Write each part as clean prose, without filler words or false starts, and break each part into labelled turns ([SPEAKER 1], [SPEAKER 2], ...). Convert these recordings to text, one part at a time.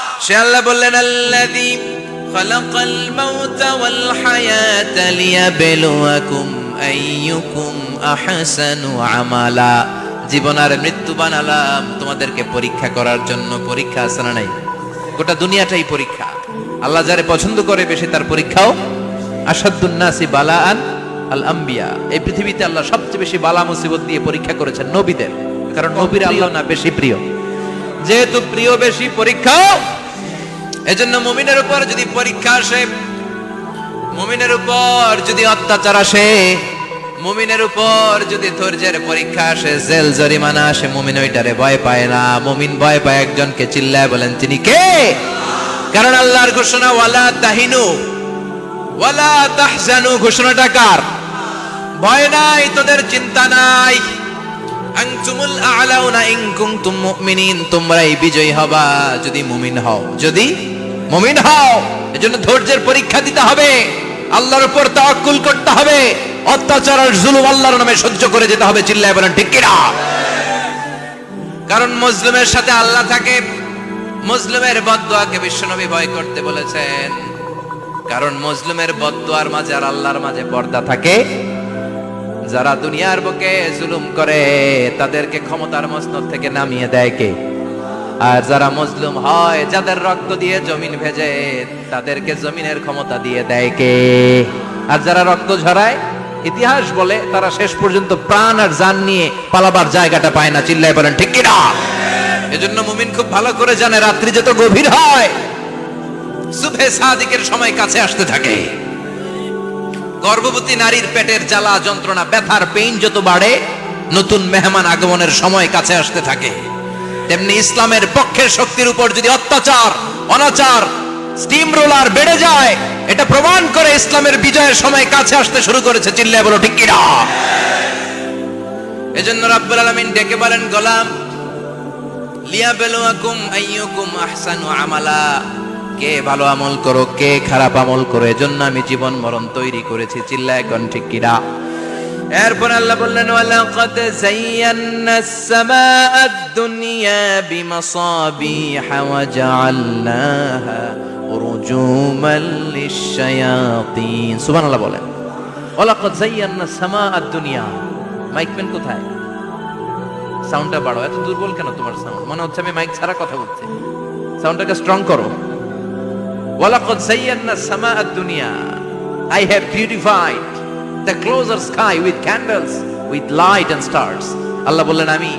[SPEAKER 1] সে আল্লাহ বললেন, আল্লাযী খালাকাল মাউতা ওয়াল হায়াতা লিয়াবলুয়াকুম আইয়ুকুম আহসানু আমালা। জীবন আর মৃত্যু বানালাম তোমাদেরকে পরীক্ষা করার জন্য। পরীক্ষা আছে না নাই? গোটা দুনিয়াটাই পরীক্ষা। আল্লাহ যারে পছন্দ করে বেশি তার পরীক্ষাও। আশাদ্দুন নাসি বালাআন আল আম্বিয়া। এই পৃথিবীতে আল্লাহ সবচেয়ে বেশি বালা মুসিবত দিয়ে পরীক্ষা করেছেন নবীদের, কারণ নবীর আল্লাহ না বেশি প্রিয়। যেহেতু প্রিয় বেশি, পরীক্ষাও। এজন্য মুমিনের উপর যদি পরীক্ষা আসে, মুমিনের উপর যদি অত্যাচার আসে, মুমিনের উপর যদি ধৈর্যের পরীক্ষা আসে, জেল জরিমানা আসে, মুমিন ওইটারে ভয় পায় না। মুমিন ভয় পায় একজনকে। চিল্লায় বলেন তিনি কে? কারণ আল্লাহর ঘোষণা, ওয়ালা তাহিনু ওয়ালা তাহজানু। ঘোষণাটা কার? ভয় নাই, তোদের চিন্তা নাই। আনতুমুল আ'লাউনা ইন কুনতুম মুমিনিন। তোমরাই বিজয়ী হবা যদি মুমিন হও। যদি মুমিন হও। এজন্য ধৈর্যের পরীক্ষা দিতে হবে, আল্লাহর উপর তাওয়াক্কুল করতে হবে, অত্যাচার আর জুলুম আল্লাহর নামে সহ্য করে যেতে হবে। চিল্লায় বলেন ঠিক কিনা? কারণ মুসলিমের সাথে আল্লাহ থাকে। মুসলিমের বদদুয়াকে বিশ্বনবী ভয় করতে বলেছেন, কারণ মুসলিমের বদদুয়ার মাঝে আর আল্লাহর মাঝে পর্দা থাকে। যারা দুনিয়ার বুকে জুলুম করে তাদেরকে ক্ষমতার মসনদ থেকে নামিয়ে দেয় কে? আর যারা মজলুম হয়, যাদের রক্ত দিয়ে জমিন ভেজে, তাদেরকে জমিনের ক্ষমতা দিয়ে দেয় কে? আর যারা রক্ত ঝরায়, ইতিহাস বলে তারা শেষ পর্যন্ত প্রাণ আর জান নিয়ে পালাবার জায়গাটা পায় না। চিল্লায় বলেন ঠিক কিনা? এজন্য মুমিন খুব ভালো করে জানে, রাত্রি যত গভীর হয়, সুবহে সাদিকের সময় কাছে আসতে থাকে। গর্ভবতী নারীর পেটের জ্বালা যন্ত্রণা, ব্যথার পেইন যত বাড়ে, নতুন মেহমান আগমনের সময় কাছে আসতে থাকে। তেমনি ইসলামের পক্ষের শক্তির উপর যদি অত্যাচার, অনাচার, স্টিম রোলার বেড়ে যায়, এটা প্রমাণ করে ইসলামের বিজয়ের সময় কাছে আসতে শুরু করেছে। চিল্লায় বলো ঠিক কিনা? এজন্য রাব্বুল আলামিন ডেকে বলেন, গোলাম, লিয়াবলুয়াকুম আইয়ুকুম আহসানু আমালা। কে ভালো আমল করো, কে খারাপ আমল করো, এজন্য আমি জীবন মরণ তৈরি করেছি। চিল্লায় কোন ঠিক কিনা? এরপর আল্লাহ বললেন, ওয়ালাকাদ যায়্যানাস সামাআদ দুনিয়া বিমাসাবিহা ওয়া জাআলনাহা রুজুমান লিশ-শায়াতিন। সুবহানাল্লাহ বলেন। ওয়ালাকাদ যায়্যানাস সামাআদ দুনিয়া। মাইকম্যান কোথায়? সাউন্ডটা বাড়াও। এত দুর্বল কেন তোমার সাউন্ড? মনে হচ্ছে আমি মাইক ছাড়া কথা বলছি। সাউন্ডটাকে স্ট্রং করো। ওয়ালাকাদ যায়্যানাস সামাআদ দুনিয়া। I have beautified the closer sky with candles, with light and stars. আল্লাহ বললেন, আমি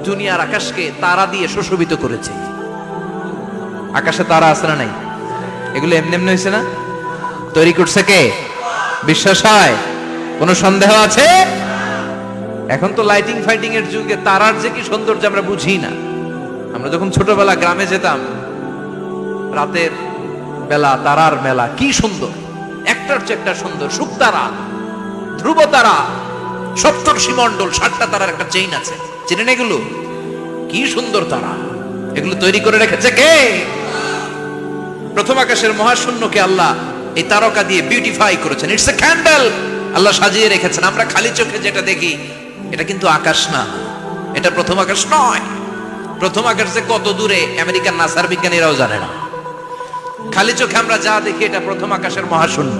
[SPEAKER 1] দুনিয়ার আকাশকে তারা দিয়ে সুশোভিত করেছি। আকাশে তারা আছে না নাই? এগুলো এমনি এমনি হয়েছে না? তৈরি করছে কে? বিশ্বাস হয়? কোনো সন্দেহ আছে? এখন তো লাইটিং ফাইটিং এর যুগে তারার যে কি সৌন্দর্য আমরা বুঝি না। আমরা যখন ছোটবেলা গ্রামে যেতাম, রাতের বেলা তারার মেলা, কি সুন্দর! একটার চেয়ে একটা সুন্দর। শুকতারা, ধ্রুব তারা, সপ্তর্ষিমণ্ডল, 7টা তারার একটা চেইন আছে। চেনেন এগুলো? কি সুন্দর তারা! এগুলো তৈরি করে রেখেছে কে? প্রথম আকাশের মহাশূন্যকে আল্লাহ এই তারকা দিয়ে বিউটিফাই করেছেন। It's a candle. আল্লাহ সাজিয়ে রেখেছেন। আমরা খালি চোখে যেটা দেখি, এটা কিন্তু আকাশ না, এটা প্রথম আকাশ নয়। প্রথম আকাশ যে কত দূরে আমেরিকার নাসার বিজ্ঞানীরাও জানে না। খালি চোখে আমরা যা দেখি, এটা প্রথম আকাশের মহাশূন্য।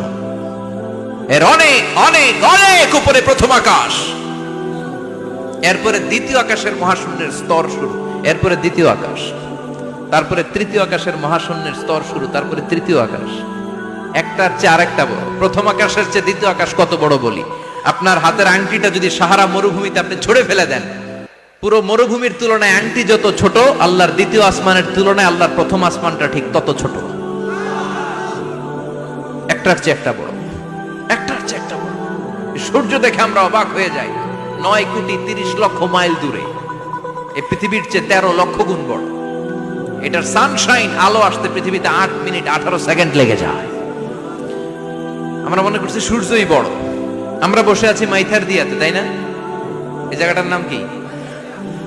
[SPEAKER 1] এর অনেক অনেক অনেক উপরে প্রথম আকাশ। এরপরে দ্বিতীয় আকাশের মহাশূন্যের স্তর শুরু। এরপরে দ্বিতীয় আকাশ, তারপরে তৃতীয় আকাশের মহাশূন্যের স্তর শুরু, তারপরে তৃতীয় আকাশ। একটার চেয়ে আরেকটা বড়। প্রথম আকাশের চেয়ে দ্বিতীয় আকাশ কত বড় বলি? আপনার হাতের আংটিটা যদি সাহারা মরুভূমিতে আপনি ছুঁড়ে ফেলে দেন, পুরো মরুভূমির তুলনায় আংটি যত ছোট, আল্লাহর দ্বিতীয় আসমানের তুলনায় আল্লাহর প্রথম আসমানটা ঠিক তত ছোট। একটার চেয়ে একটা বড়, একটার চেয়ে একটা বড়। সূর্য দেখে আমরা অবাক হয়ে যাই। 9,30,00,000 মাইল দূরে। এই পৃথিবীর চেয়ে 13 লক্ষ গুণ বড়। এটার সানশাইন, আলো আসতে পৃথিবীতে 8 মিনিট 18 সেকেন্ড লেগে যায়। আমরা মনে করছি সূর্যই বড়। আমরা বসে আছি মাইথার দিয়াতে, তাই না? এই জায়গাটার নাম কি?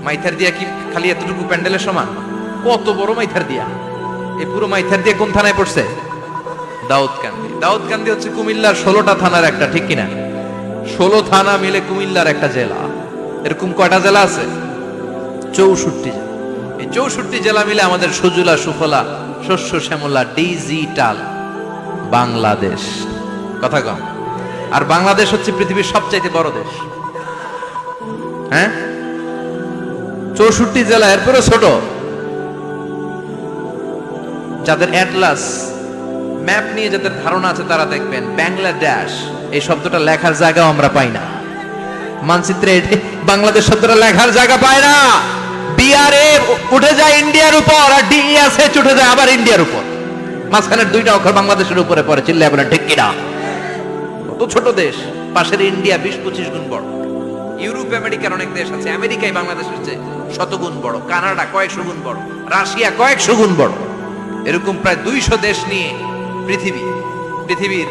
[SPEAKER 1] মাইথার দিয়া কি খালি এতটুকু প্যান্ডেলের সমান? কত বড় মাইথার দিয়া! এই পুরো মাইথার দিয়া কোন থানায় পড়ছে? দাউদকান্দি। দাউদকান্দি হচ্ছে কুমিল্লার 16টা থানার একটা, ঠিক কিনা? 16 থানা মিলে কুমিল্লার একটা জেলা। এরকম কয়টা জেলা আছে? 64 জেলা। এই 64 জেলা মিলে আমাদের সুজলা সুফলা শস্য শ্যামলা ডিজিটাল বাংলাদেশ। কথা কম। আর বাংলাদেশ হচ্ছে পৃথিবীর সবচাইতে বড় দেশ। হ্যাঁ, 64 জেলা, এরপরে ছোট। যাদের অ্যাটলাস ম্যাপ নিয়ে যাদের ধারণা আছে তারা দেখবেন বাংলাদেশ এই শব্দটা লেখার জায়গাও আমরা পাই না। মানচিত্রে বাংলাদেশ শব্দটা লেখার জায়গা পায় না। বিআরএ উঠে যায় ইন্ডিয়ার উপর, আর ডিএসএচ উঠে যায় আবার ইন্ডিয়ার উপর। মাঝখানের দুইটা অক্ষর বাংলাদেশের উপরে পড়ে। চিল্লায় বলেন ঠিক কিনা? কত ছোট দেশ, পাশের ইন্ডিয়া 20-25 গুণ বড়। ইউরোপ আমেরিকার অনেক দেশ আছে, আমেরিকায় বাংলাদেশের চেয়ে শতগুণ বড়, কানাডা কয়েকশো গুণ বড়, রাশিয়া কয়েকশো গুণ বড়। এরকম প্রায় 200 দেশ নিয়ে পৃথিবীর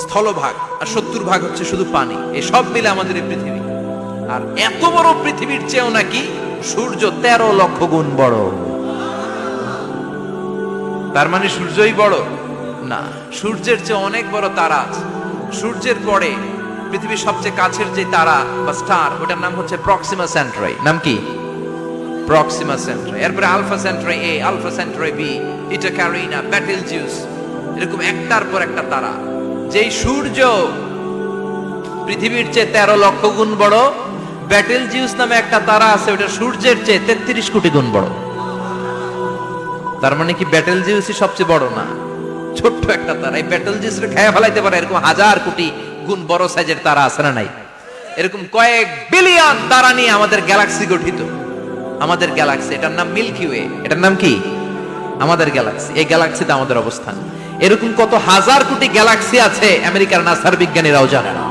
[SPEAKER 1] স্থলভাগ, আর 70% হচ্ছে শুধু পানি। এই সব মিলে আমাদের এই পৃথিবী। আর এত বড় পৃথিবীর চেয়েও নাকি সূর্য 13 লক্ষ গুণ বড়। তার মানে সূর্যই বড় না, সূর্যের চেয়ে অনেক বড় তারা আছে। সূর্যের পরে পৃথিবীর সবচেয়ে কাছের যে তারা বা স্টার, ওটার নাম হচ্ছে প্রক্সিমা সেন্ট্রাই। নাম কি? প্রক্সিমা সেন্ট্রাই। এরপরে আলফা সেন্ট্রাই এ, আলফা সেন্ট্রাই বি, ইটা ক্যারিনা, বেটেলজিউস, এরকম একটার পর একটা তারা। যেই সূর্য পৃথিবীর চেয়ে 13 লক্ষ গুণ বড়, বেটেলজিউস নামে একটা তারা আছে, ওটা সূর্যের চেয়ে 33 কোটি গুণ বড়। তার মানে কি বেটেলজিউসই সবচেয়ে বড় না, ছোট্ট একটা তারা। এই বেটেলজিউসকে খেয়ে ফেলাইতে পারে এরকম 1000 কোটি গুণ বড় সাইজের তারা আছে না নাই? এরকম কয়েক বিলিয়ন তারা নিয়ে আমাদের গ্যালাক্সি গঠিত। আমাদের গ্যালাক্সি, এটার নাম মিল্কি ওয়ে। এটার নাম কি? আমাদের গ্যালাক্সি। এই গ্যালাক্সিতে আমাদের অবস্থান। এরকম কত হাজার কোটি গ্যালাক্সি আছে আমেরিকার নাসার বিজ্ঞানীরাও জানে না।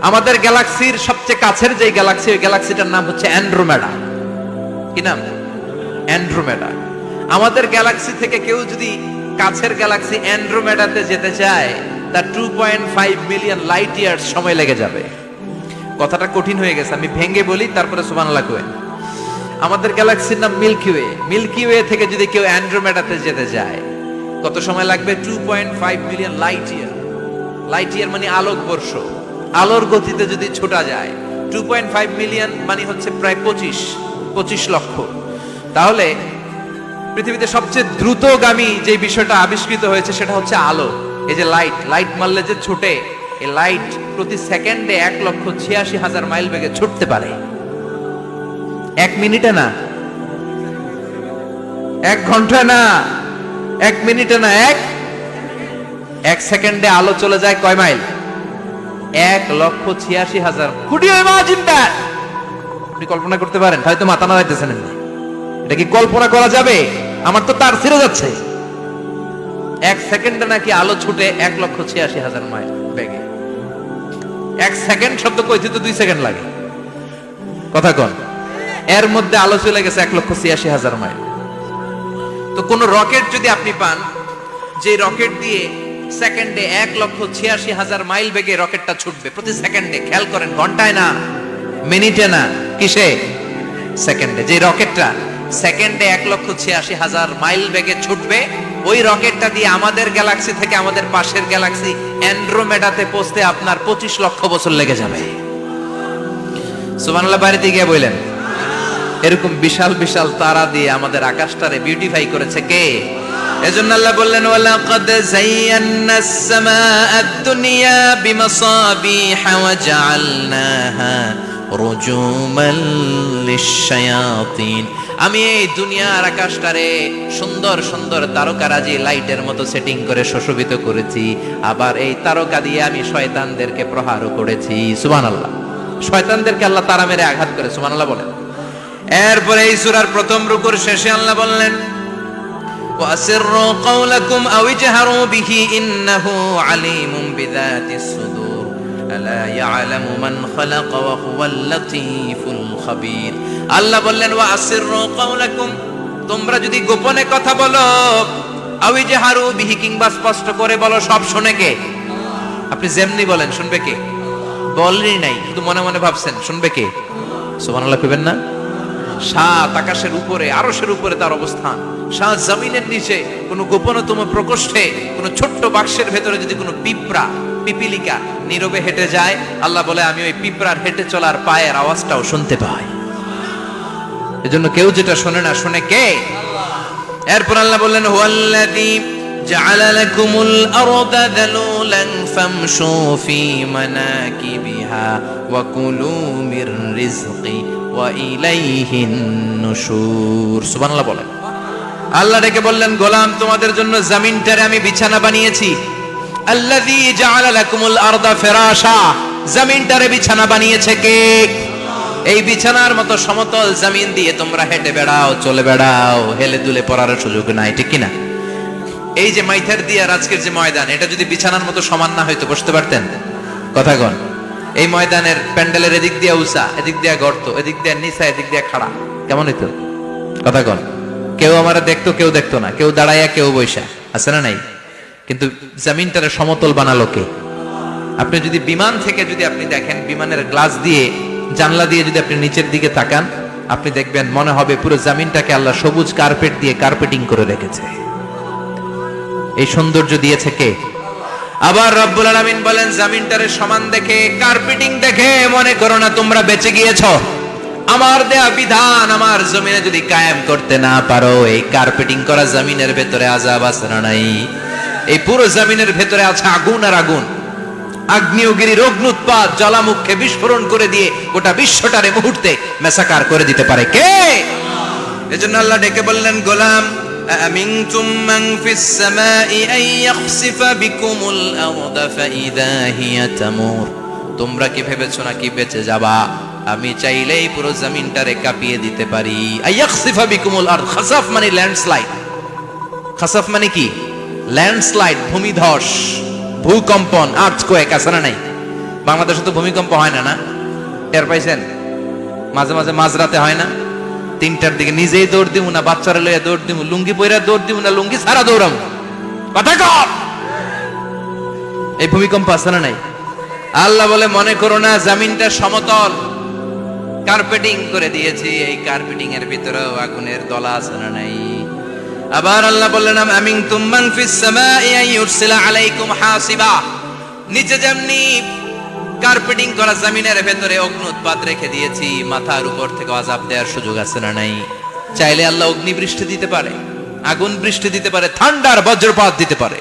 [SPEAKER 1] আমাদের গ্যালাক্সির সবচেয়ে কাছের যে গ্যালাক্সি, ওই গ্যালাক্সিটার নাম হচ্ছে অ্যান্ড্রোমেডা। কি নাম? অ্যান্ড্রোমেডা। আমাদের গ্যালাক্সি থেকে কেউ যদি কাছের গ্যালাক্সি অ্যান্ড্রোমেডাতে যেতে চায়, তার 2.5 মিলিয়ন লাইট ইয়ার্স সময় লেগে যাবে। কথাটা কঠিন হয়ে গেছে, আমি ভেঙে বলি, তারপরে সুবহানাল্লাহ কই। আমাদের গ্যালাক্সির নাম মিল্কি ওয়ে। মিল্কি ওয়ে থেকে যদি কেউ অ্যান্ড্রোমেডাতে যেতে যায়, কত সময় লাগবে? 2.5 million light year. Light year মানে আলোক বর্ষ। আলোর গতিতে যদি ছোটা যায়, 2.5 মিলিয়ন মানে হচ্ছে প্রায় 25 লক্ষ। তাহলে পৃথিবীতে সবচেয়ে দ্রুতগামী যে বিষয়টা আবিষ্কৃত হয়েছে সেটা হচ্ছে আলো। এই যে লাইট মারলে যে ছোটে, এই লাইট প্রতি সেকেন্ডে 1,86,000 মাইল বেগে ছুটতে পারে। 1 মিনিটে না, 1 ঘন্টা না, 1 মিনিটে না, 1 সেকেন্ডে আলো চলে যায় কয় mile? 1,86,000। Could you imagine that? আপনি কল্পনা করতে পারেন? হয়তো মাথা নাড়াইতেছেন। এটা কি কল্পনা করা যাবে? আমার তো তার ছিঁড়ে যাচ্ছে। 1 সেকেন্ডে নাকি আলো ছুটে 1,86,000 মাইল বেগে। 1 সেকেন্ড শব্দ কইতে তো 2 সেকেন্ড লাগে। কথা কোন? এর মধ্যে আলো চলে গেছে 1,86,000 মাইল। তো কোন রকেট যদি আপনি পান, যে রকেট দিয়ে সেকেন্ডে 1,86,000 মাইল বেগে রকেটটা ছুটবে প্রতি সেকেন্ডে, খেয়াল করেন, ঘন্টায় না, মিনিটে না, কিসে? সেকেন্ডে। যে রকেটটা সেকেন্ডে 1,86,000 মাইল বেগে ছুটবে, ওই রকেটটা দিয়ে আমাদের গ্যালাক্সি থেকে আমাদের পাশের গ্যালাক্সি অ্যান্ড্রোমেডাতে পৌঁছতে আপনার 25 লক্ষ বছর লেগে যাবে। সুবহানাল্লাহ বাড়িতে গিয়ে বললেন। এরকম বিশাল বিশাল তারা দিয়ে আমাদের আকাশটারে বিউটিফাই করেছে কে? এজন্য আল্লাহ বললেন, ওয়ালাকাদ যায়্যানাস সামাআদ দুনিয়া বিমাসাবিহা ওয়া জাআলনাহা রুজুমান লিশ-শায়াতিন। আমি এই দুনিয়ার আকাশটারে সুন্দর সুন্দর তারকারাজি লাইটের মতো সেটিং করে সুশোভিত করেছি। আবার এই তারকা দিয়ে আমি শয়তানদেরকে প্রহারও করেছি। সুবহানাল্লাহ। শয়তানদেরকে আল্লাহ তারা মেরে আঘাত করে। সুবহানাল্লাহ বলেন। এরপরে এই সূরার প্রথম রুকুর শেষে আল্লাহ বললেন, وَأَسِرُّوا قَوْلَكُمْ أَوْ اجْهَرُوا بِهِ إِنَّهُ عَلِيمٌ بِذَاتِ الصُّدُورِ أَلَا يَعْلَمُ مَنْ خَلَقَ وَهُوَ اللَّطِيفُ الْخَبِيرُ। আল্লাহ বললেন, وَأَسِرُّوا قَوْلَكُمْ, তোমরা যদি গোপনে কথা বলো, أَوْ اجْهَرُوا بِهِ, কিংবা স্পষ্ট করে বলো, সব শুনে কে? আপনি যেমনি বলেন শুনবে কে? বলেনই নাই, শুধু মনে মনে ভাবছেন, শুনবে কে? সুবহানাল্লাহ কইবেন না? সাত আকাশের উপরে, আরশের উপরে তার অবস্থান, সাত জমিনের নিচে কোন গোপনতম প্রকোষ্ঠে, কোন ছোট্ট বাক্সের ভেতরে যদি কোনো পিপিলিকা নীরবে হেঁটে যায়, আল্লাহ বলে আমি ওই পিঁপড়ার হেঁটে চলার পায়ের আওয়াজটাও শুনতে পাই। এজন্য কেউ যেটা শোনে না, শোনে কে? এরপর আল্লাহ বললেন হুয়াল্লাযী জাআলা লাকুমুল আরদা যালুলান ফামশু ফি মানাকিবিহা ওয়া কুলু মির রিজকি ওয়া ইলাইহিন নুশুর। সুবহানাল্লাহ বলেন। আল্লাহ ডেকে বললেন, গোলাম তোমাদের জন্য জমিনটারে আমি বিছানা বানিয়েছি। আল্লাযী জাআলা লাকুমুল আরদা ফিরাশা, জমিনটারে বিছানা বানিয়েছে কে? এই বিছানার মতো সমতল জমিন দিয়ে তোমরা হেঁটে বেড়াও, চলে বেড়াও, হেলে দুলে পড়ার সুযোগ নাই, ঠিক কিনা? এই যে মাইথার দিয়ে আজকের যে ময়দান, এটা যদি বিছানার মতো সমান না হয়তো বসতে পারতেন? কথা কন। এই ময়দানের প্যান্ডেলের এদিক দিয়ে উঁচা, এদিক দিয়ে গর্ত, এদিক দিয়ে নিচা, এদিক দিয়ে খাড়া, কেমন হইতো? কথা কন। কেউ আমারে দেখতো, কেউ দেখতো না, কেউ দাঁড়াইয়া, কেউ বৈশা, আছে না নাই? কিন্তু জমিনটারে সমতল বানালো কে? আপনি যদি বিমান থেকে যদি আপনি দেখেন, বিমানের গ্লাস দিয়ে, জানলা দিয়ে যদি আপনি নিচের দিকে তাকান, আপনি দেখবেন মনে হবে পুরো জমিনটাকে আল্লাহ সবুজ কার্পেট দিয়ে কার্পেটিং করে রেখেছে। এই সৌন্দর্য দিয়েছে কে? আবার রব্বুল আলামিন বলেন, জমিনটারে সমান দেখে, কার্পেটিং দেখে মনে করো না তোমরা বেঁচে গিয়েছো। আমার দেয়া বিধান আমার জমিনে যদি কায়েম করতে না পারো, এই কার্পেটিং করা জমিনের ভেতরে আযাব আছে না নাই? এই পুরো জমিনের ভেতরে আছে আগুন আর আগুন। আগ্নেয়গিরির অগ্নুৎপাত জ্বালামুখে বিস্ফোরণ করে দিয়ে গোটা বিশ্বটারে মুহূর্তে মেসাকার করে দিতে পারে কে? এজন্য আল্লাহ ডেকে বললেন, গোলাম আমিনতুম মান ফিস সামাই আন ইয়াখসিফা বিকুমুল আরদা ফাইদা হিয়া তামুর। তোমরা কি ভেবেছো নাকি বেঁচে যাবা? আমি চাইলেই পুরো জমিনটারে কাঁপিয়ে দিতে পারি। আয়াখসিফা বিকুমুল আরদ, খাসাফ মানে ল্যান্ডস্লাইড। খাসাফ মানে কি? ল্যান্ডস্লাইড, ভূমিধস, ভূকম্পন, আর্থকোয়েক, আছে না নাই? বাংলাদেশে তো ভূমিকম্প হয় না, না টের পাইছেন? মাঝে মাঝে মাঝরাতে হয় না? 3টার দিকে নিজেই দৌড় দিব না বাচ্চারা লইয়া দৌড় দিব, লুঙ্গি পইরা দৌড় দিব না লুঙ্গি ছাড়া দৌড়াম? কথা কর। এই ভূমিকম্প আছে না নাই? আল্লাহ বলে, মনে করো না জমিনটা সমতল, কার্পেটিং করে দিয়েছি। এই কার্পেটিং এর ভিতরেও আগুনের দলা আছে না নাই? আবার আল্লাহ বললেন, আমিনতুম মান ফিস সামাই আন ইউরসিলা আলাইকুম হাসিবা। নিচে যেমনি কার্পেটিং করা জমিনের ভেতরে অগ্নুৎপাত রেখে দিয়েছি, মাথার উপর থেকে আযাব দেওয়ার সুযোগ আছে না নাই? চাইলে আল্লাহ অগ্নি বৃষ্টি দিতে পারে, আগুন বৃষ্টি দিতে পারে, থান্ডার বজ্রপাত দিতে পারে।